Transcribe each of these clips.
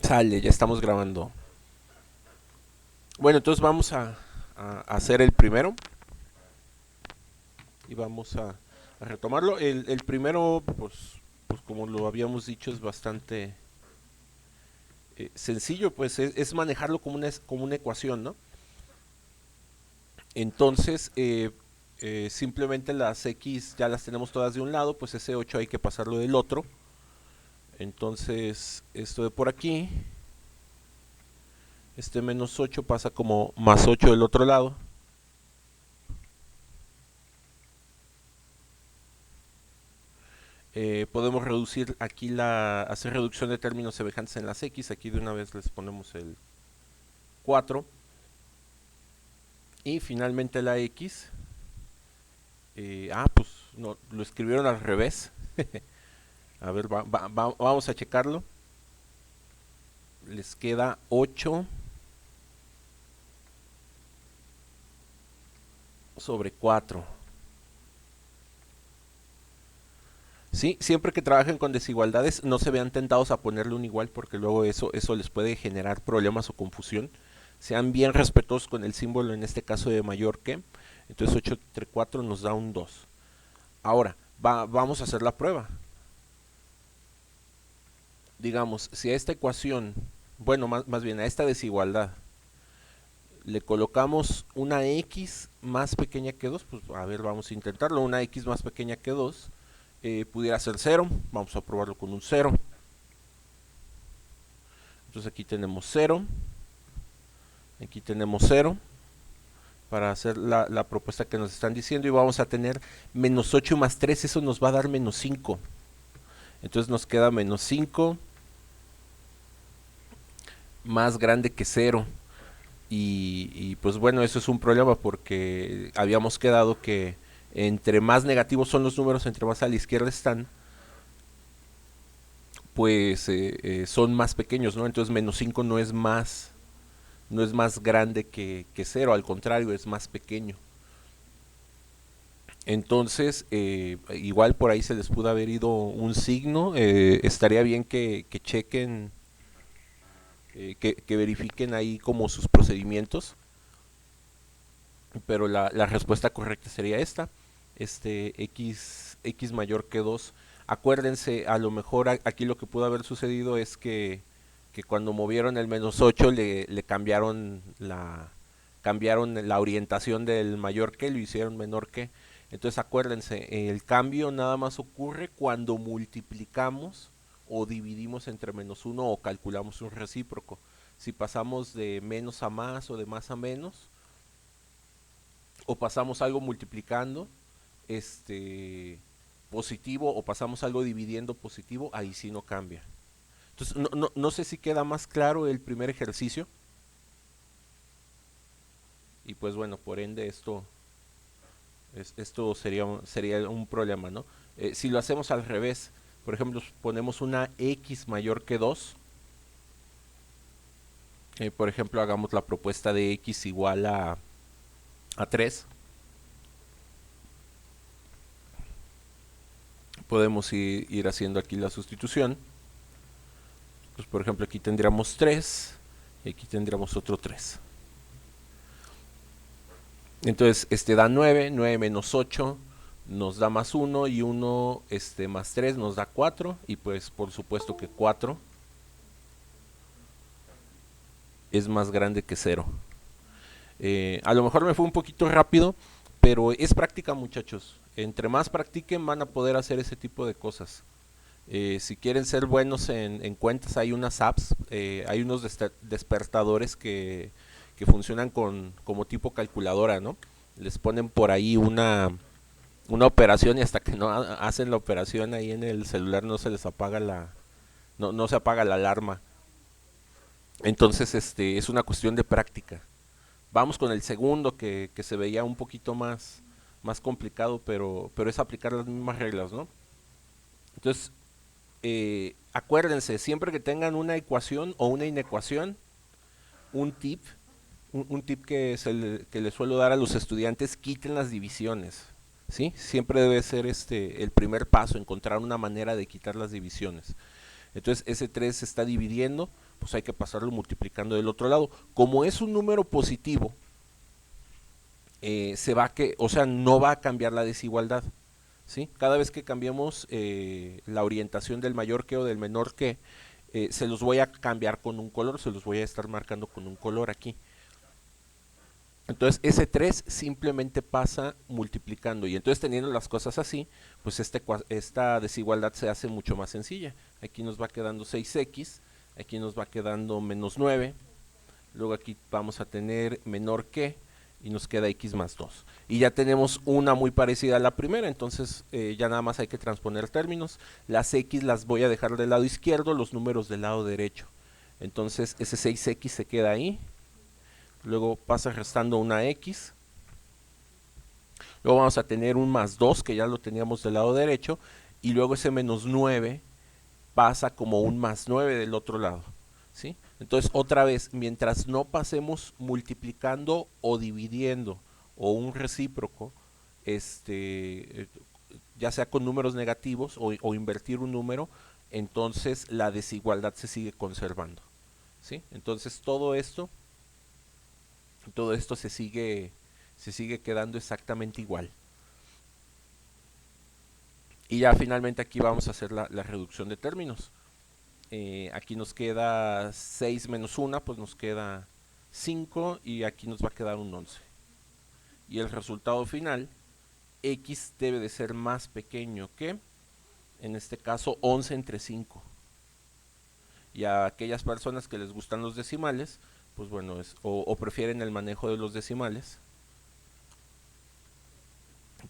Sale, ya estamos grabando. Bueno, entonces vamos a hacer el primero y vamos a retomarlo. El primero, pues como lo habíamos dicho, es bastante sencillo, pues es manejarlo como una ecuación, ¿no? Entonces, simplemente las x ya las tenemos todas de un lado, pues ese 8 hay que pasarlo del otro. Entonces, esto de por aquí, este menos 8 pasa como más 8 del otro lado. Podemos reducir aquí hacer reducción de términos semejantes en las x. Aquí de una vez les ponemos el 4. Y finalmente la x. Pues no, lo escribieron al revés. A ver, vamos a checarlo. Les queda 8 sobre 4. Sí, siempre que trabajen con desigualdades no se vean tentados a ponerle un igual porque luego eso les puede generar problemas o confusión. Sean bien respetuosos con el símbolo, en este caso de mayor que. Entonces 8 entre 4 nos da un 2. Ahora, vamos a hacer la prueba. Digamos, si a esta ecuación, bueno, más bien a esta desigualdad, le colocamos una x más pequeña que 2, pues a ver, vamos a intentarlo. Una x más pequeña que 2 pudiera ser 0. Vamos a probarlo con un 0. Entonces aquí tenemos 0. Aquí tenemos 0 para hacer la propuesta que nos están diciendo y vamos a tener menos 8 más 3, eso nos va a dar menos 5. Entonces nos queda menos 5 más grande que 0. Pues bueno, eso es un problema porque habíamos quedado que entre más negativos son los números, entre más a la izquierda están, pues son más pequeños, ¿no? Entonces menos 5 no es más grande que 0, al contrario, es más pequeño. Entonces, igual por ahí se les pudo haber ido un signo. Estaría bien que chequen, que verifiquen ahí como sus procedimientos. Pero la respuesta correcta sería esta. X mayor que 2. Acuérdense, a lo mejor aquí lo que pudo haber sucedido es que cuando movieron el menos 8 le cambiaron la orientación del mayor que, lo hicieron menor que. Entonces acuérdense, el cambio nada más ocurre cuando multiplicamos o dividimos entre menos 1 o calculamos un recíproco. Si pasamos de menos a más o de más a menos, o pasamos algo multiplicando positivo o pasamos algo dividiendo positivo, ahí sí no cambia. Entonces, no sé si queda más claro el primer ejercicio. Y pues bueno, por ende esto sería un problema, ¿no? Si lo hacemos al revés, por ejemplo, ponemos una x mayor que 2. Por ejemplo, hagamos la propuesta de x igual a 3. Podemos ir haciendo aquí la sustitución. Pues por ejemplo aquí tendríamos 3 y aquí tendríamos otro 3. Entonces este da 9, 9 menos 8 nos da más 1 y 1 más 3 nos da 4 y pues por supuesto que 4 es más grande que 0. A lo mejor me fue un poquito rápido, pero es práctica muchachos. Entre más practiquen van a poder hacer ese tipo de cosas. Si quieren ser buenos en cuentas, hay unas apps, hay unos despertadores que funcionan como tipo calculadora, ¿no? Les ponen por ahí una operación y hasta que no hacen la operación ahí en el celular no se les apaga no se apaga la alarma. Entonces, es una cuestión de práctica. Vamos con el segundo que se veía un poquito más complicado, pero es aplicar las mismas reglas, ¿no? Entonces, acuérdense, siempre que tengan una ecuación o una inecuación, un tip, un tip que les suelo dar a los estudiantes, quiten las divisiones. ¿Sí? Siempre debe ser el primer paso, encontrar una manera de quitar las divisiones. Entonces ese 3 se está dividiendo, pues hay que pasarlo multiplicando del otro lado. Como es un número positivo, o sea, no va a cambiar la desigualdad. ¿Sí? Cada vez que cambiemos la orientación del mayor que o del menor que, se los voy a cambiar con un color, se los voy a estar marcando con un color aquí. Entonces ese 3 simplemente pasa multiplicando, y entonces teniendo las cosas así, pues esta desigualdad se hace mucho más sencilla. Aquí nos va quedando 6x, aquí nos va quedando menos 9, luego aquí vamos a tener menor que, y nos queda x más 2. Y ya tenemos una muy parecida a la primera, entonces ya nada más hay que transponer términos. Las x las voy a dejar del lado izquierdo, los números del lado derecho. Entonces ese 6x se queda ahí, luego pasa restando una x, luego vamos a tener un más 2 que ya lo teníamos del lado derecho, y luego ese menos 9 pasa como un más 9 del otro lado. ¿Sí? Entonces otra vez, mientras no pasemos multiplicando o dividiendo o un recíproco, ya sea con números negativos o invertir un número, entonces la desigualdad se sigue conservando. ¿Sí? Entonces todo esto se sigue quedando exactamente igual. Y ya finalmente aquí vamos a hacer la reducción de términos. Aquí nos queda 6 menos 1, pues nos queda 5, y aquí nos va a quedar un 11. Y el resultado final, x debe de ser más pequeño que, en este caso, 11 entre 5. Y a aquellas personas que les gustan los decimales, pues bueno, o prefieren el manejo de los decimales,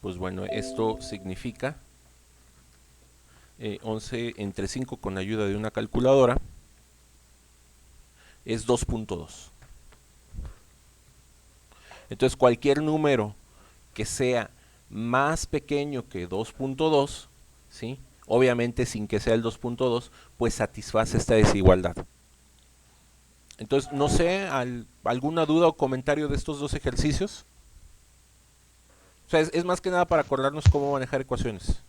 pues bueno, esto significa 11 entre 5 con ayuda de una calculadora es 2.2. Entonces cualquier número que sea más pequeño que 2.2, ¿sí? Obviamente sin que sea el 2.2, pues satisface esta desigualdad. Entonces, no sé, ¿alguna duda o comentario de estos dos ejercicios? O sea, es más que nada para acordarnos cómo manejar ecuaciones.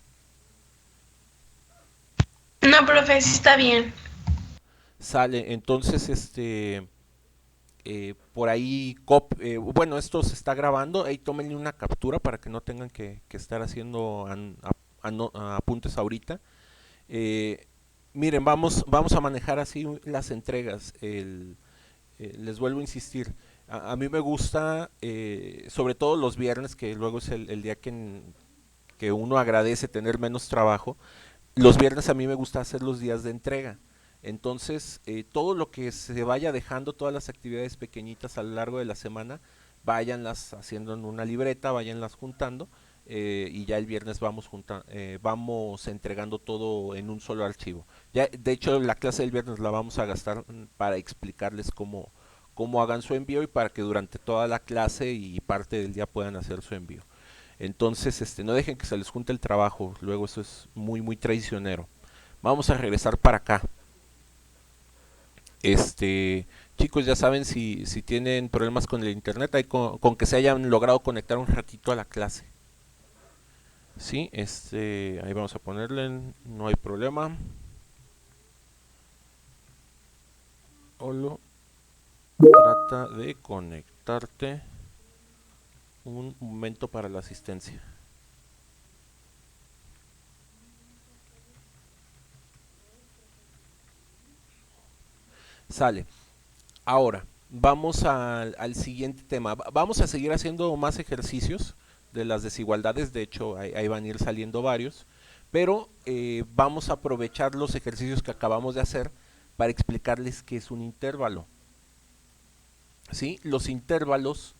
No, profe, sí está bien. Sale, entonces, por ahí, bueno, esto se está grabando, ahí tómenle una captura para que no tengan que estar haciendo apuntes ahorita. Eh, Miren, vamos a manejar así las entregas. Les vuelvo a insistir, a mí me gusta, sobre todo los viernes, que luego es el día que uno agradece tener menos trabajo. Los viernes a mí me gusta hacer los días de entrega. Entonces, todo lo que se vaya dejando, todas las actividades pequeñitas a lo largo de la semana, váyanlas haciendo en una libreta, váyanlas juntando, y ya el viernes vamos entregando todo en un solo archivo. Ya, de hecho, la clase del viernes la vamos a gastar para explicarles cómo hagan su envío, y para que durante toda la clase y parte del día puedan hacer su envío. Entonces, no dejen que se les junte el trabajo, luego eso es muy, muy traicionero. Vamos a regresar para acá. Chicos, ya saben, si tienen problemas con el internet, con que se hayan logrado conectar un ratito a la clase. Sí, ahí vamos a ponerle, no hay problema. Olo, trata de conectarte un momento para la asistencia. Sale. Ahora, vamos al siguiente tema. Vamos a seguir haciendo más ejercicios de las desigualdades. De hecho, ahí van a ir saliendo varios. Pero vamos a aprovechar los ejercicios que acabamos de hacer para explicarles qué es un intervalo. ¿Sí? Los intervalos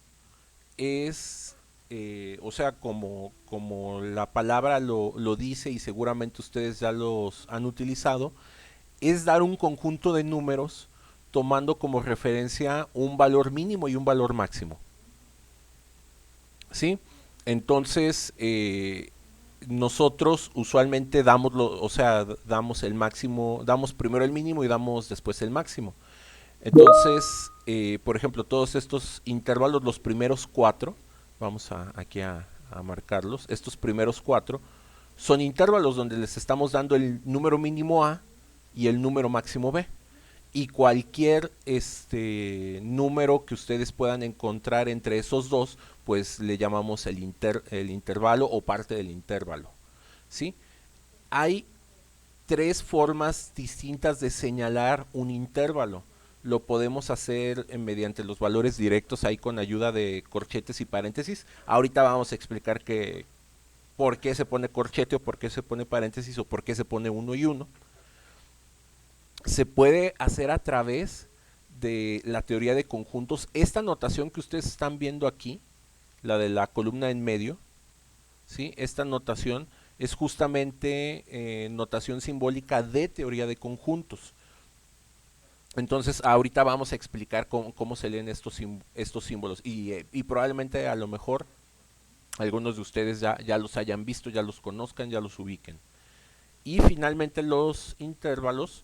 es, o sea, como la palabra lo dice, y seguramente ustedes ya los han utilizado, es dar un conjunto de números tomando como referencia un valor mínimo y un valor máximo. ¿Sí? Entonces, nosotros usualmente o sea, damos el máximo, damos primero el mínimo y damos después el máximo. Entonces, por ejemplo, todos estos intervalos, los primeros cuatro, vamos aquí a marcarlos, estos primeros cuatro son intervalos donde les estamos dando el número mínimo A y el número máximo B. y cualquier número que ustedes puedan encontrar entre esos dos, pues le llamamos el intervalo o parte del intervalo, ¿sí? Hay tres formas distintas de señalar un intervalo. Lo podemos hacer mediante los valores directos ahí con ayuda de corchetes y paréntesis. Ahorita vamos a explicar por qué se pone corchete o por qué se pone paréntesis o por qué se pone uno y uno. Se puede hacer a través de la teoría de conjuntos. Esta notación que ustedes están viendo aquí, la de la columna en medio, ¿sí? Esta notación es justamente notación simbólica de teoría de conjuntos. Entonces ahorita vamos a explicar cómo se leen estos símbolos y probablemente a lo mejor algunos de ustedes ya los hayan visto, ya los conozcan, ya los ubiquen. Y finalmente los intervalos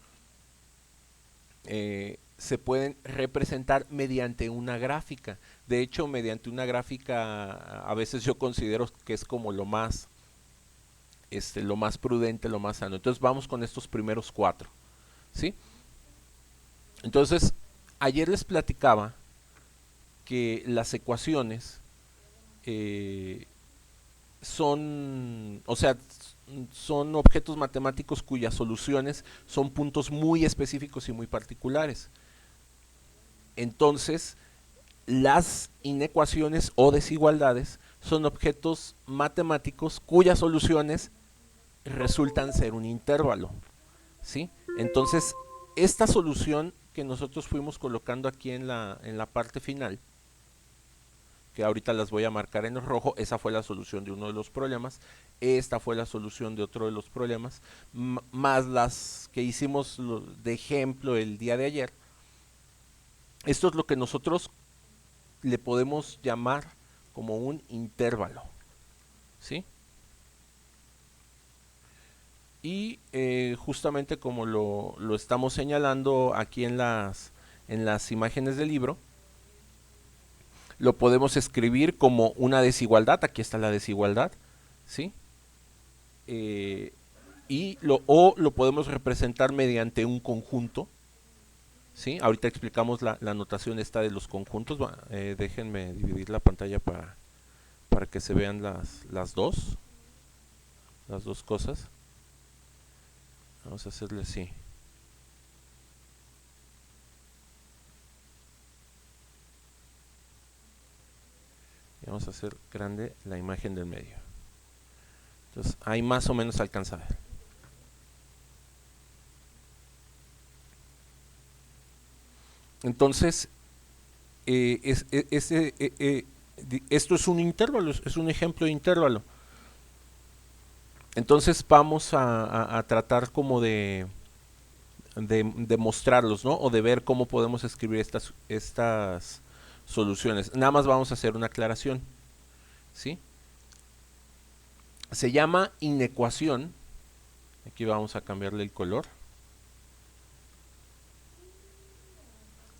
se pueden representar mediante una gráfica. De hecho, mediante una gráfica a veces yo considero que es como lo más prudente, lo más sano. Entonces vamos con estos primeros cuatro, ¿sí? Entonces, ayer les platicaba que las ecuaciones son objetos matemáticos cuyas soluciones son puntos muy específicos y muy particulares. Entonces, las inecuaciones o desigualdades son objetos matemáticos cuyas soluciones resultan ser un intervalo, ¿sí? Entonces, esta solución que nosotros fuimos colocando aquí en la parte final, que ahorita las voy a marcar en rojo, esa fue la solución de uno de los problemas, esta fue la solución de otro de los problemas, más las que hicimos de ejemplo el día de ayer. Esto es lo que nosotros le podemos llamar como un intervalo, ¿sí? Y justamente como lo estamos señalando aquí en las imágenes del libro, lo podemos escribir como una desigualdad. Aquí está la desigualdad, ¿sí? O lo podemos representar mediante un conjunto, ¿sí? Ahorita explicamos la notación esta de los conjuntos. Déjenme dividir la pantalla para que se vean las dos cosas. Vamos a hacerle así. Y vamos a hacer grande la imagen del medio. Entonces ahí más o menos alcanza a ver. Entonces, esto es un intervalo, es un ejemplo de intervalo. Entonces vamos a tratar como de mostrarlos, ¿no? O de ver cómo podemos escribir estas soluciones. Nada más vamos a hacer una aclaración, ¿sí? Se llama inecuación. Aquí vamos a cambiarle el color.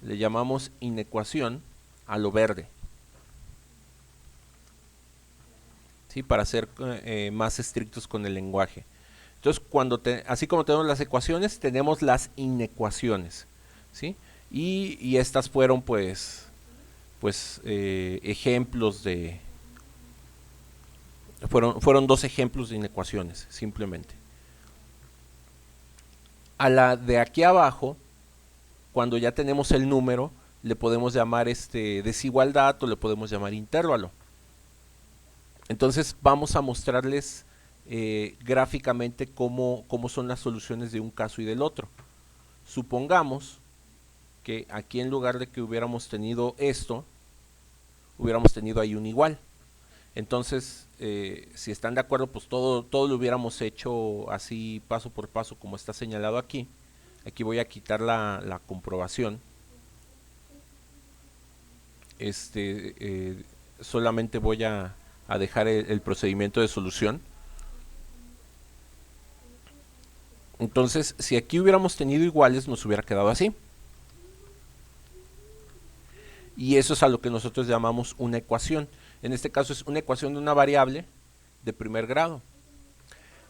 Le llamamos inecuación a lo verde, ¿sí? Para ser más estrictos con el lenguaje. Entonces, así como tenemos las ecuaciones, tenemos las inecuaciones, ¿sí? Y estas fueron pues ejemplos fueron dos ejemplos de inecuaciones, simplemente. A la de aquí abajo, cuando ya tenemos el número, le podemos llamar desigualdad o le podemos llamar intervalo. Entonces vamos a mostrarles gráficamente cómo son las soluciones de un caso y del otro. Supongamos que aquí en lugar de que hubiéramos tenido esto, hubiéramos tenido ahí un igual. Entonces, si están de acuerdo, pues todo lo hubiéramos hecho así paso por paso como está señalado aquí. Aquí voy a quitar la comprobación. Solamente voy a dejar el procedimiento de solución. Entonces, si aquí hubiéramos tenido iguales, nos hubiera quedado así. Y eso es a lo que nosotros llamamos una ecuación. En este caso es una ecuación de una variable de primer grado.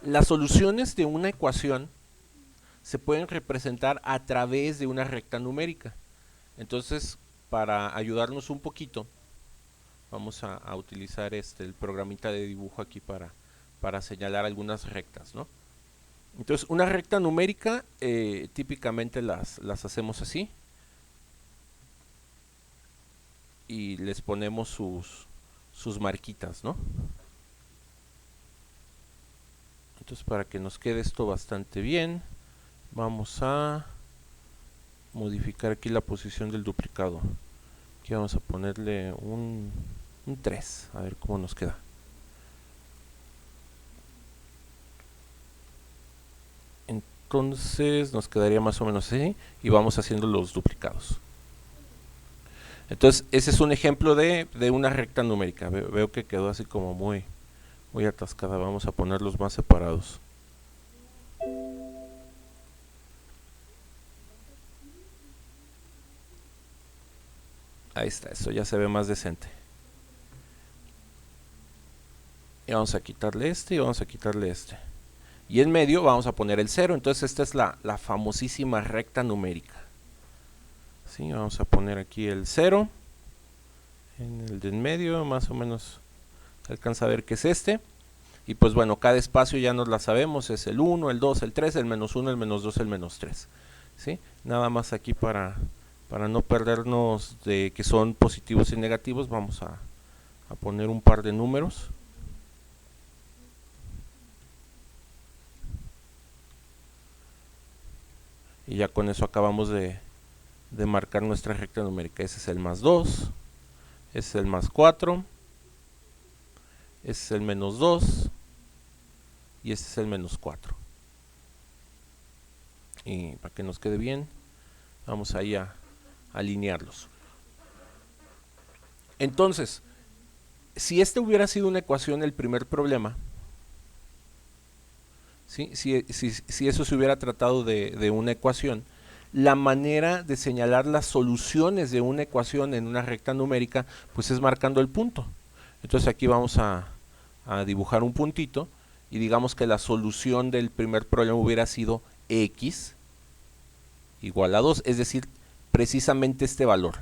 Las soluciones de una ecuación se pueden representar a través de una recta numérica. Entonces, para ayudarnos un poquito, vamos a utilizar el programita de dibujo aquí para señalar algunas rectas, ¿no? Entonces, una recta numérica, típicamente las hacemos así. Y les ponemos sus marquitas, ¿no? Entonces, para que nos quede esto bastante bien, vamos a modificar aquí la posición del duplicado. Aquí vamos a ponerle un 3, a ver cómo nos queda. Entonces nos quedaría más o menos así y vamos haciendo los duplicados. Entonces ese es un ejemplo de una recta numérica. Veo que quedó así como muy atascada. Vamos a ponerlos más separados. Ahí está, esto ya se ve más decente. Y vamos a quitarle este y vamos a quitarle este. Y en medio vamos a poner el 0. Entonces esta es la famosísima recta numérica. ¿Sí? Vamos a poner aquí el 0. En el de en medio más o menos se alcanza a ver que es este. Y pues bueno, cada espacio ya nos la sabemos. Es el 1, el 2, el 3, el menos 1, el menos 2, el menos 3. ¿Sí? Nada más aquí para no perdernos de que son positivos y negativos, vamos a poner un par de números. Y ya con eso acabamos de marcar nuestra recta numérica. Ese es el más 2, ese es el más 4, ese es el menos 2 y este es el menos 4. Y para que nos quede bien, vamos ahí a alinearlos. Entonces, si este hubiera sido una ecuación, el primer problema, ¿sí? si eso se hubiera tratado de una ecuación, la manera de señalar las soluciones de una ecuación en una recta numérica, pues es marcando el punto. Entonces aquí vamos a dibujar un puntito y digamos que la solución del primer problema hubiera sido x igual a 2, es decir, precisamente este valor.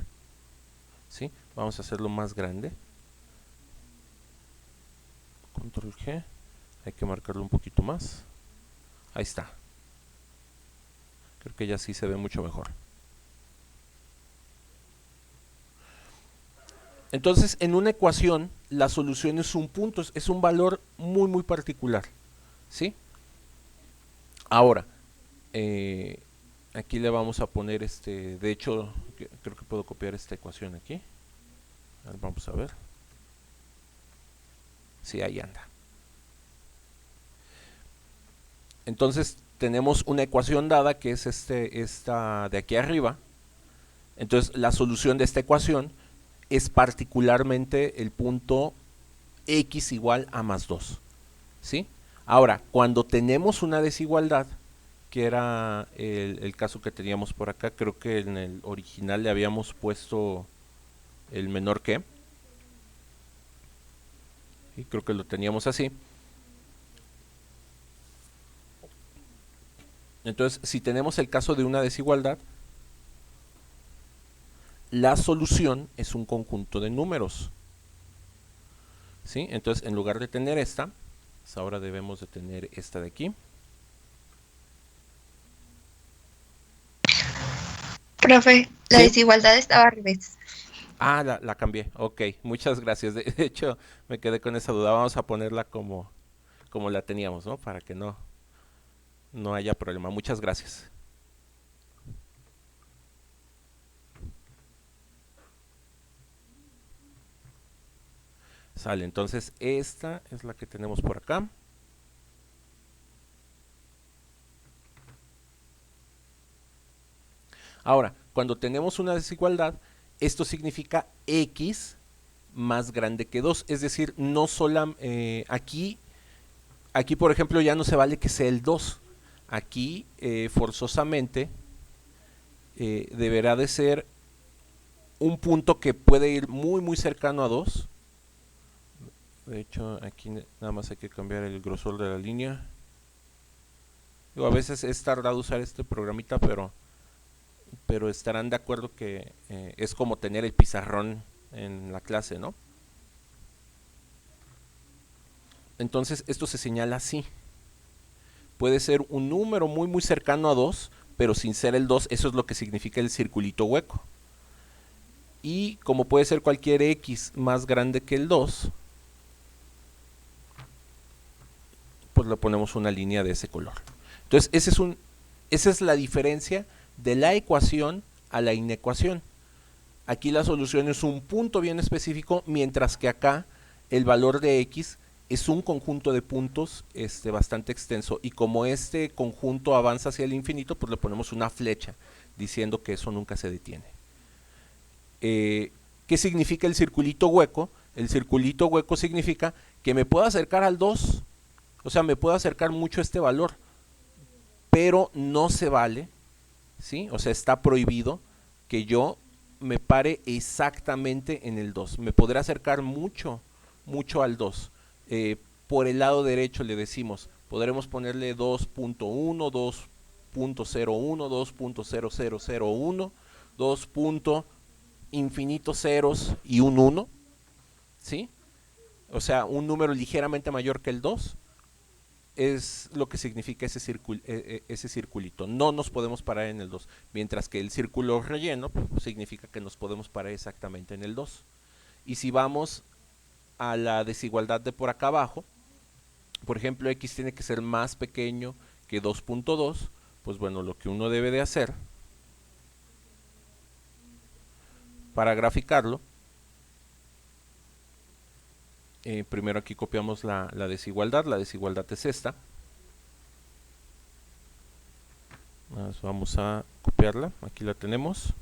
¿Sí? Vamos a hacerlo más grande. Control G. Hay que marcarlo un poquito más. Ahí está. Creo que ya sí se ve mucho mejor. Entonces, en una ecuación, la solución es un punto, es un valor muy particular. ¿Sí? Ahora, aquí le vamos a poner de hecho, creo que puedo copiar esta ecuación aquí. Vamos a ver. Sí, ahí anda. Entonces tenemos una ecuación dada que es esta de aquí arriba. Entonces la solución de esta ecuación es particularmente el punto x igual a más 2. ¿Sí? Ahora, cuando tenemos una desigualdad, que era el caso que teníamos por acá, creo que en el original le habíamos puesto el menor que, y creo que lo teníamos así. Entonces, si tenemos el caso de una desigualdad, la solución es un conjunto de números. ¿Sí? Entonces, en lugar de tener esta, pues ahora debemos de tener esta de aquí. Profe, la ¿Sí? desigualdad estaba al revés. Ah, la cambié. Ok, muchas gracias. De hecho, me quedé con esa duda. Vamos a ponerla como la teníamos, ¿no? Para que no haya problema. Muchas gracias. Sale, entonces esta es la que tenemos por acá. Ahora, cuando tenemos una desigualdad, esto significa x más grande que 2. Es decir, no solo aquí, por ejemplo, ya no se vale que sea el 2. Aquí, forzosamente, deberá de ser un punto que puede ir muy cercano a 2. De hecho, aquí nada más hay que cambiar el grosor de la línea. Digo, a veces es tardado usar este programita, pero estarán de acuerdo que es como tener el pizarrón en la clase, ¿no? Entonces esto se señala así. Puede ser un número muy muy cercano a 2, pero sin ser el 2, eso es lo que significa el circulito hueco. Y como puede ser cualquier x más grande que el 2, pues le ponemos una línea de ese color. Entonces esa es la diferencia de la ecuación a la inecuación. Aquí la solución es un punto bien específico, mientras que acá el valor de x es un conjunto de puntos bastante extenso, y como este conjunto avanza hacia el infinito, pues le ponemos una flecha diciendo que eso nunca se detiene. ¿Qué significa el circulito hueco? El circulito hueco significa que me puedo acercar al 2, o sea, me puedo acercar mucho a este valor, pero no se vale, ¿sí? O sea, está prohibido que yo me pare exactamente en el 2. Me podré acercar mucho, mucho al 2. Por el lado derecho le decimos, podremos ponerle 2.1, 2.01, 2.0001, 2. Infinitos ceros y un 1, ¿sí? O sea, un número ligeramente mayor que el 2 es lo que significa ese circulito. No nos podemos parar en el 2, mientras que el círculo relleno pues, significa que nos podemos parar exactamente en el 2. Y si vamos a la desigualdad de por acá abajo, por ejemplo, x tiene que ser más pequeño que 2.2, pues bueno, lo que uno debe de hacer para graficarlo, primero aquí copiamos la desigualdad es esta. Vamos a copiarla, aquí la tenemos.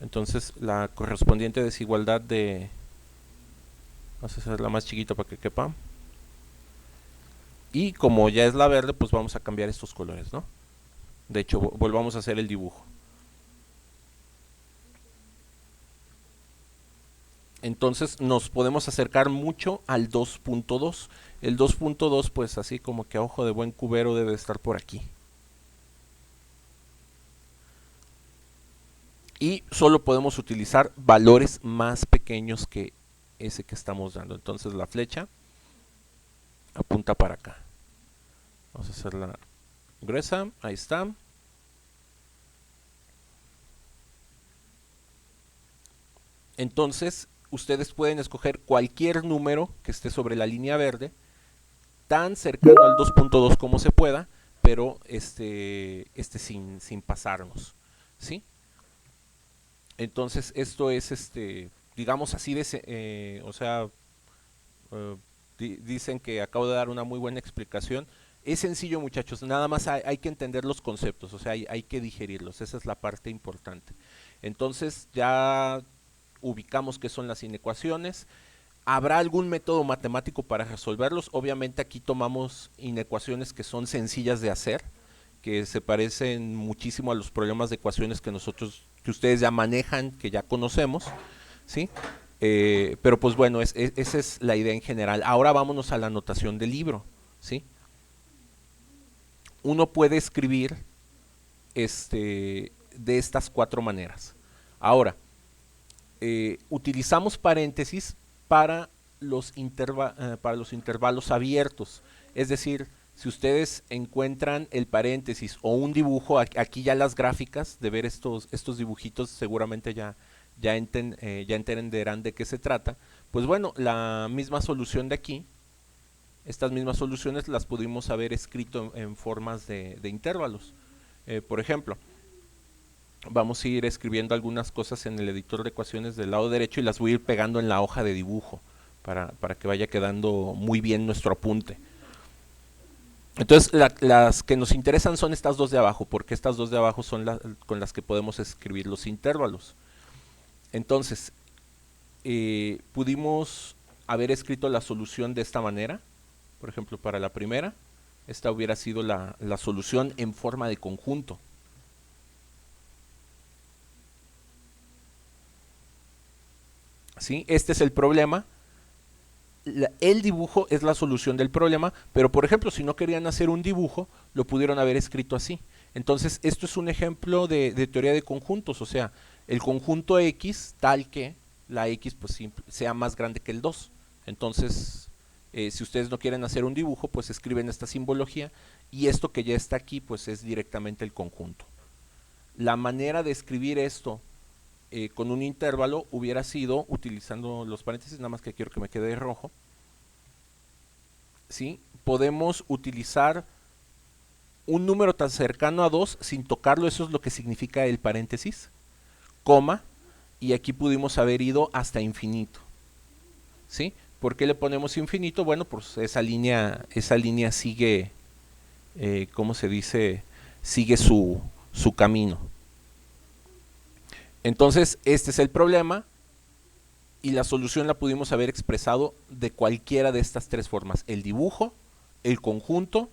Entonces la correspondiente desigualdad de, vamos a hacerla más chiquita para que quepa, y como ya es la verde, pues vamos a cambiar estos colores, ¿no? De hecho, volvamos a hacer el dibujo. Entonces nos podemos acercar mucho al 2.2. El 2.2 pues así como que a ojo de buen cubero debe estar por aquí. Y solo podemos utilizar valores más pequeños que ese que estamos dando. Entonces la flecha apunta para acá. Vamos a hacerla gruesa, ahí está. Entonces ustedes pueden escoger cualquier número que esté sobre la línea verde, tan cercano al 2.2 como se pueda, pero sin pasarnos, ¿sí? Entonces esto es, digamos así, o sea, dicen que acabo de dar una muy buena explicación. Es sencillo, muchachos, nada más hay que entender los conceptos, o sea, hay que digerirlos, esa es la parte importante. Entonces ya ubicamos qué son las inecuaciones. ¿Habrá algún método matemático para resolverlos? Obviamente aquí tomamos inecuaciones que son sencillas de hacer, que se parecen muchísimo a los problemas de ecuaciones que ustedes ya manejan, que ya conocemos, ¿sí? Pero pues bueno, esa es la idea en general. Ahora vámonos a la anotación del libro, ¿sí? Uno puede escribir de estas 4 maneras. Ahora, utilizamos paréntesis para para los intervalos abiertos. Es decir, si ustedes encuentran el paréntesis o un dibujo, aquí ya las gráficas de ver estos dibujitos seguramente ya entenderán de qué se trata. Pues bueno, la misma solución de aquí, estas mismas soluciones las pudimos haber escrito en formas de intervalos. Por ejemplo, vamos a ir escribiendo algunas cosas en el editor de ecuaciones del lado derecho y las voy a ir pegando en la hoja de dibujo para que vaya quedando muy bien nuestro apunte. Entonces las que nos interesan son estas dos de abajo, porque estas dos de abajo son con las que podemos escribir los intervalos. Entonces, pudimos haber escrito la solución de esta manera. Por ejemplo, para la primera, esta hubiera sido la solución en forma de conjunto. ¿Sí? Este es el problema. el dibujo es la solución del problema, pero por ejemplo, si no querían hacer un dibujo, lo pudieron haber escrito así. Entonces, esto es un ejemplo de teoría de conjuntos, o sea, el conjunto X tal que la X pues sea más grande que el 2. Entonces, si ustedes no quieren hacer un dibujo, pues escriben esta simbología y esto que ya está aquí pues es directamente el conjunto. La manera de escribir esto con un intervalo hubiera sido utilizando los paréntesis, nada más que quiero que me quede rojo. ¿Sí? Podemos utilizar un número tan cercano a 2 sin tocarlo, eso es lo que significa el paréntesis, coma, y aquí pudimos haber ido hasta infinito. ¿Sí? ¿Por qué le ponemos infinito? Bueno, pues esa línea sigue, ¿cómo se dice? Sigue su camino. Entonces, este es el problema y la solución la pudimos haber expresado de cualquiera de estas tres formas: el dibujo, el conjunto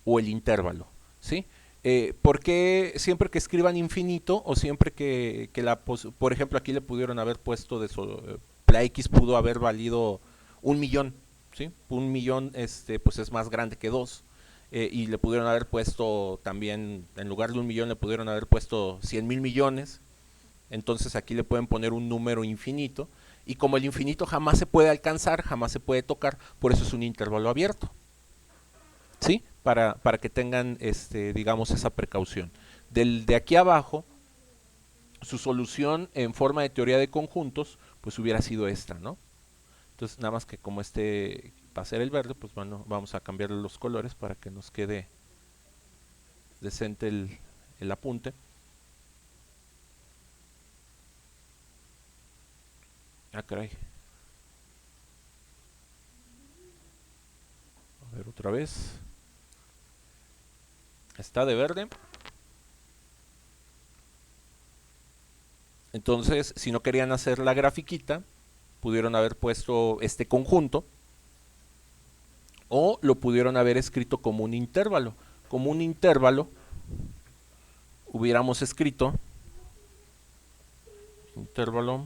o el intervalo. ¿Sí? ¿Por qué siempre que escriban infinito o siempre que por ejemplo, aquí le pudieron haber puesto la X pudo haber valido 1.000.000, ¿sí? 1.000.000 pues es más grande que 2. Y le pudieron haber puesto también, en lugar de 1.000.000, le pudieron haber puesto 100.000.000.000. Entonces aquí le pueden poner un número infinito. Y como el infinito jamás se puede alcanzar, jamás se puede tocar, por eso es un intervalo abierto. ¿Sí? Para que tengan, digamos, esa precaución. De aquí abajo, su solución en forma de teoría de conjuntos, pues hubiera sido esta, ¿no? Entonces, nada más que como va a ser el verde, pues bueno, vamos a cambiarle los colores para que nos quede decente el apunte. Ah, caray. A ver, otra vez. Está de verde. Entonces, si no querían hacer la grafiquita, pudieron haber puesto este conjunto o lo pudieron haber escrito como un intervalo. Como un intervalo hubiéramos escrito intervalo,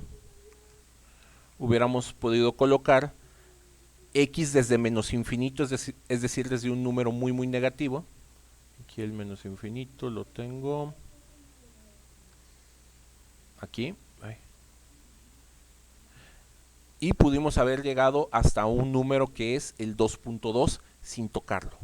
hubiéramos podido colocar X desde menos infinito, es decir, desde un número muy muy negativo. Aquí el menos infinito lo tengo aquí. Y pudimos haber llegado hasta un número que es el 2.2 sin tocarlo.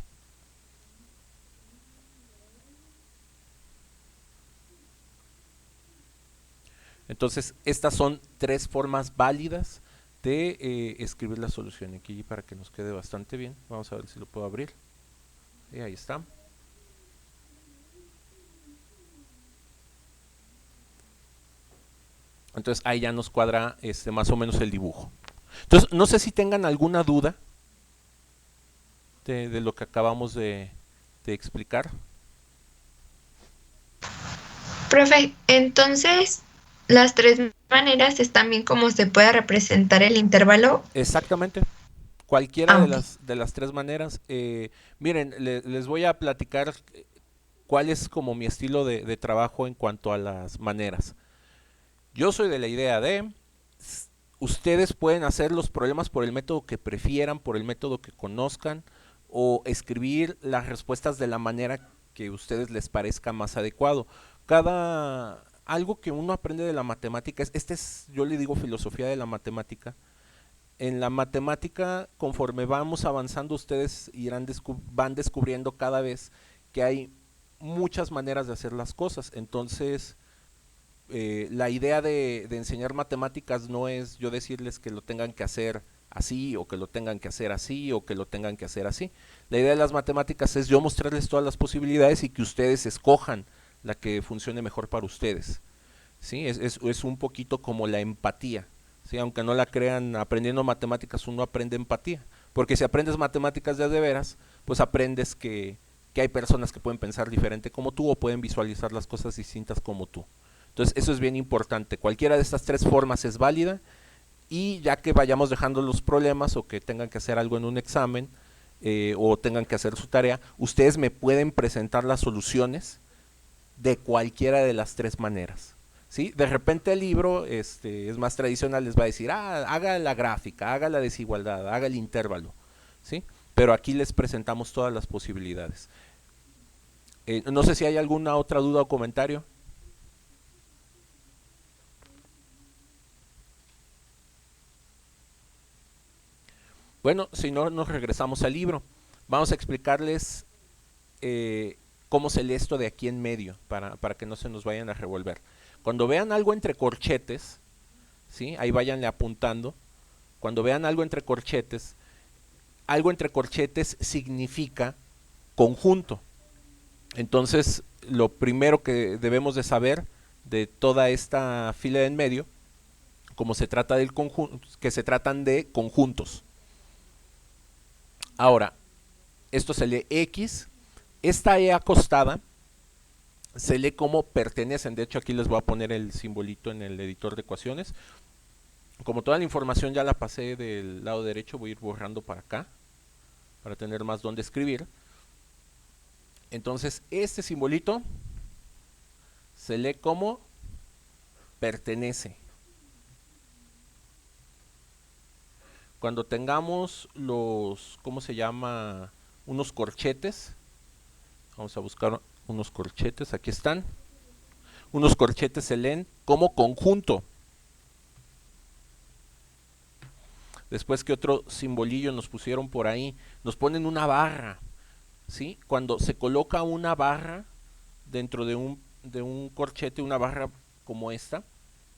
Entonces, estas son tres formas válidas de escribir la solución. Aquí para que nos quede bastante bien, vamos a ver si lo puedo abrir. Y ahí está. Entonces ahí ya nos cuadra más o menos el dibujo. Entonces, no sé si tengan alguna duda de lo que acabamos de explicar. Profe, entonces, las tres maneras es también como se puede representar el intervalo. Exactamente. Cualquiera Ah, de ok. las tres maneras. Miren, les voy a platicar cuál es como mi estilo de trabajo en cuanto a las maneras. Yo soy de la idea de ustedes pueden hacer los problemas por el método que prefieran, por el método que conozcan, o escribir las respuestas de la manera que a ustedes les parezca más adecuado. Algo que uno aprende de la matemática yo le digo filosofía de la matemática. En la matemática, conforme vamos avanzando, ustedes van descubriendo cada vez que hay muchas maneras de hacer las cosas. Entonces, la idea de enseñar matemáticas no es yo decirles que lo tengan que hacer así o que lo tengan que hacer así o que lo tengan que hacer así. La idea de las matemáticas es yo mostrarles todas las posibilidades y que ustedes escojan la que funcione mejor para ustedes. ¿Sí? Es un poquito como la empatía. ¿Sí? Aunque no la crean, aprendiendo matemáticas uno aprende empatía. Porque si aprendes matemáticas de veras, pues aprendes que hay personas que pueden pensar diferente como tú o pueden visualizar las cosas distintas como tú. Entonces eso es bien importante. Cualquiera de estas tres formas es válida y ya que vayamos dejando los problemas o que tengan que hacer algo en un examen o tengan que hacer su tarea, ustedes me pueden presentar las soluciones de cualquiera de las tres maneras. ¿sí? De repente el libro es más tradicional, les va a decir, haga la gráfica, haga la desigualdad, haga el intervalo, ¿sí? Pero aquí les presentamos todas las posibilidades. No sé si hay alguna otra duda o comentario. Bueno, si no, nos regresamos al libro. Vamos a explicarles cómo se lee esto de aquí en medio, para que no se nos vayan a revolver. Cuando vean algo entre corchetes, ¿sí? Ahí váyanle apuntando. Cuando vean algo entre corchetes significa conjunto. Entonces, lo primero que debemos de saber de toda esta fila de en medio, como se trata del conjunto, que se tratan de conjuntos. Ahora, esto se lee X. Esta E acostada se lee como pertenecen. De hecho, aquí les voy a poner el simbolito en el editor de ecuaciones. Como toda la información ya la pasé del lado derecho, voy a ir borrando para acá, para tener más donde escribir. Entonces, este simbolito se lee como pertenece. Cuando tengamos los, ¿cómo se llama? Unos corchetes. Vamos a buscar unos corchetes, aquí están. Unos corchetes se leen como conjunto. Después, ¿qué otro simbolillo nos pusieron por ahí? Nos ponen una barra, ¿sí? Cuando se coloca una barra dentro de un corchete, una barra como esta,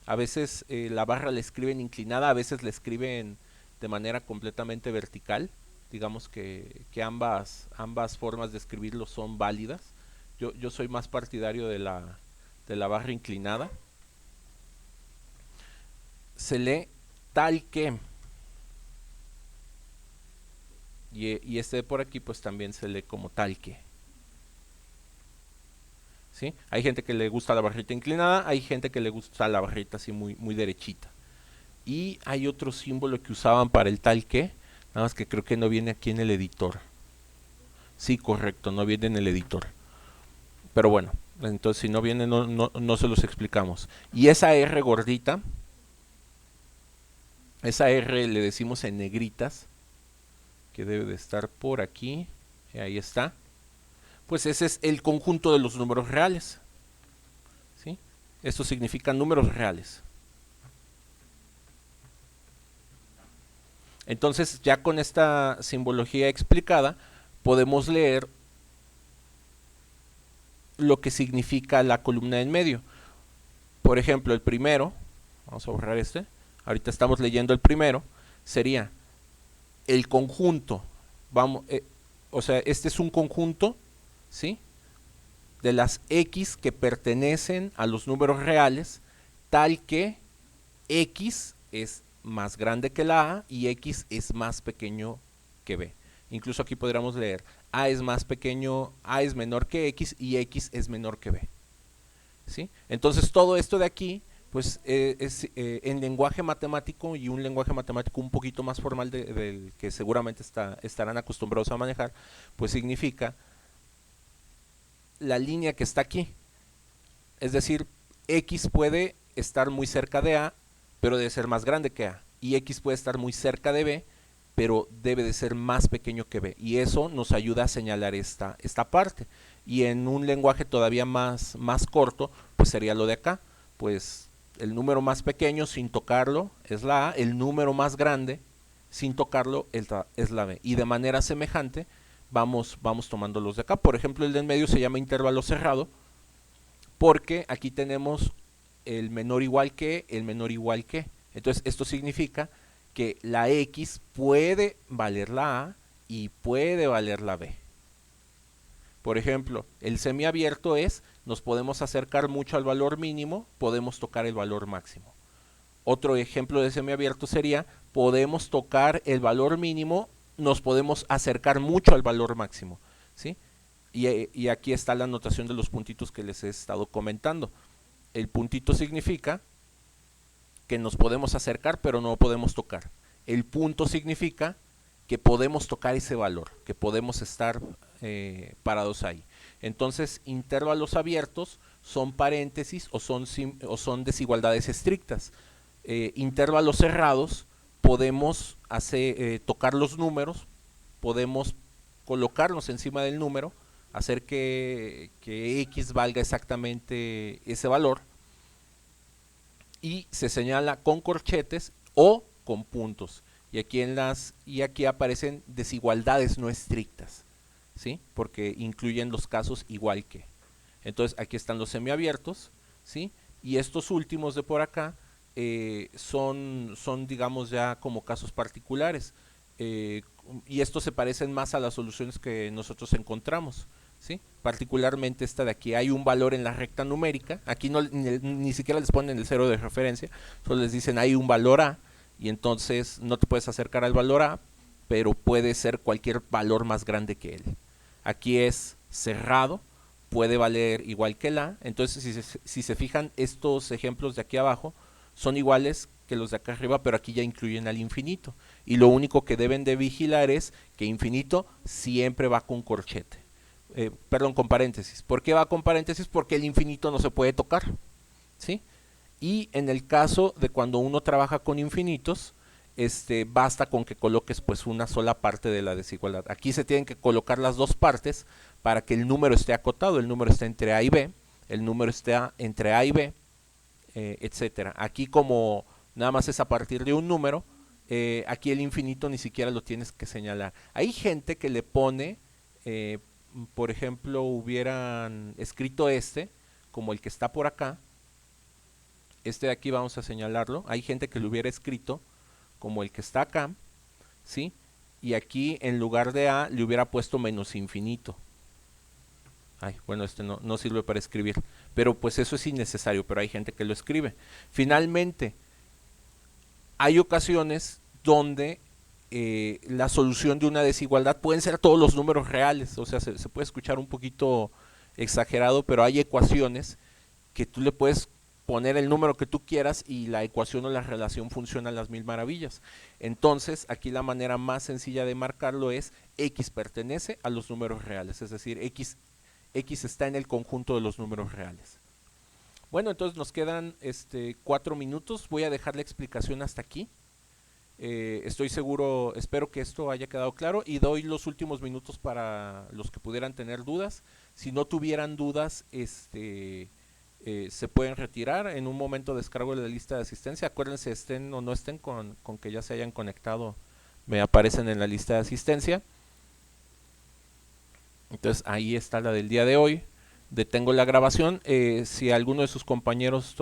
a veces la barra la escriben inclinada, a veces la escriben de manera completamente vertical. Digamos que ambas formas de escribirlo son válidas. Yo soy más partidario de la barra inclinada. Se lee tal que. Y este de por aquí pues también se lee como tal que. ¿Sí? Hay gente que le gusta la barrita inclinada, hay gente que le gusta la barrita así muy, muy derechita. Y hay otro símbolo que usaban para el tal que, nada más que creo que no viene aquí en el editor. Sí, correcto, no viene en el editor. Pero bueno, entonces si no viene no se los explicamos. Y esa R gordita, esa R le decimos en negritas, que debe de estar por aquí, ahí está. Pues ese es el conjunto de los números reales. ¿Sí? Esto significa números reales. Entonces, ya con esta simbología explicada, podemos leer lo que significa la columna en medio. Por ejemplo, el primero, vamos a borrar este, ahorita estamos leyendo el primero, sería el conjunto, vamos, o sea, este es un conjunto, ¿sí? De las X que pertenecen a los números reales, tal que X es más grande que la A y X es más pequeño que B. Incluso aquí podríamos leer A es más pequeño, A es menor que X y X es menor que B. ¿Sí? Entonces todo esto de aquí pues es en lenguaje matemático y un lenguaje matemático un poquito más formal del que seguramente estarán acostumbrados a manejar, pues significa la línea que está aquí. Es decir, X puede estar muy cerca de A, pero debe ser más grande que A. Y X puede estar muy cerca de B, pero debe de ser más pequeño que B. Y eso nos ayuda a señalar esta parte. Y en un lenguaje todavía más corto, pues sería lo de acá. Pues el número más pequeño sin tocarlo es la A, el número más grande sin tocarlo es la B. Y de manera semejante vamos tomando los de acá. Por ejemplo, el de en medio se llama intervalo cerrado, porque aquí tenemos el menor igual que, el menor igual que. Entonces esto significa que la X puede valer la A y puede valer la B. Por ejemplo, el semiabierto es, nos podemos acercar mucho al valor mínimo, podemos tocar el valor máximo. Otro ejemplo de semiabierto sería, podemos tocar el valor mínimo, nos podemos acercar mucho al valor máximo. ¿Sí? Y aquí está la anotación de los puntitos que les he estado comentando. El puntito significa que nos podemos acercar pero no podemos tocar. El punto significa que podemos tocar ese valor, que podemos estar parados ahí. Entonces, intervalos abiertos son paréntesis o son desigualdades estrictas. Intervalos cerrados podemos tocar los números, podemos colocarnos encima del número, hacer que X valga exactamente ese valor, y se señala con corchetes o con puntos. Y aquí aparecen desigualdades no estrictas, ¿sí? Porque incluyen los casos igual que. Entonces aquí están los semiabiertos, ¿sí? Y estos últimos de por acá son, digamos, ya como casos particulares. Eh, y estos se parecen más a las soluciones que nosotros encontramos, ¿sí? Particularmente esta de aquí, hay un valor en la recta numérica. Aquí no, ni siquiera les ponen el cero de referencia, solo les dicen hay un valor A, y entonces no te puedes acercar al valor A, pero puede ser cualquier valor más grande que él. Aquí es cerrado, puede valer igual que el A. Entonces, si se fijan, estos ejemplos de aquí abajo son iguales que los de acá arriba, pero aquí ya incluyen al infinito. Y lo único que deben de vigilar es que infinito siempre va con corchete. Perdón, con paréntesis. ¿Por qué va con paréntesis? Porque el infinito no se puede tocar, ¿sí? Y en el caso de cuando uno trabaja con infinitos, basta con que coloques pues una sola parte de la desigualdad. Aquí se tienen que colocar las dos partes para que el número esté acotado. El número está entre A y B, el número está entre A y B, etcétera. Aquí, como nada más es a partir de un número, aquí el infinito ni siquiera lo tienes que señalar. Hay gente que le pone, eh, por ejemplo, hubieran escrito como el que está por acá. Este de aquí vamos a señalarlo. Hay gente que lo hubiera escrito como el que está acá, ¿sí? Y aquí en lugar de A le hubiera puesto menos infinito. Ay, bueno, no sirve para escribir. Pero pues eso es innecesario, pero hay gente que lo escribe. Finalmente, hay ocasiones donde la solución de una desigualdad pueden ser todos los números reales. O sea, se puede escuchar un poquito exagerado, pero hay ecuaciones que tú le puedes poner el número que tú quieras y la ecuación o la relación funciona a las mil maravillas. Entonces, aquí la manera más sencilla de marcarlo es X pertenece a los números reales, es decir, X está en el conjunto de los números reales. Bueno, entonces nos quedan 4 minutos. Voy a dejar la explicación hasta aquí. Estoy seguro, espero que esto haya quedado claro, y doy los últimos minutos para los que pudieran tener dudas. Si no tuvieran dudas, se pueden retirar. En un momento descargo la lista de asistencia. Acuérdense, estén o no estén, con que ya se hayan conectado, me aparecen en la lista de asistencia. Entonces ahí está la del día de hoy. Detengo la grabación. Si alguno de sus compañeros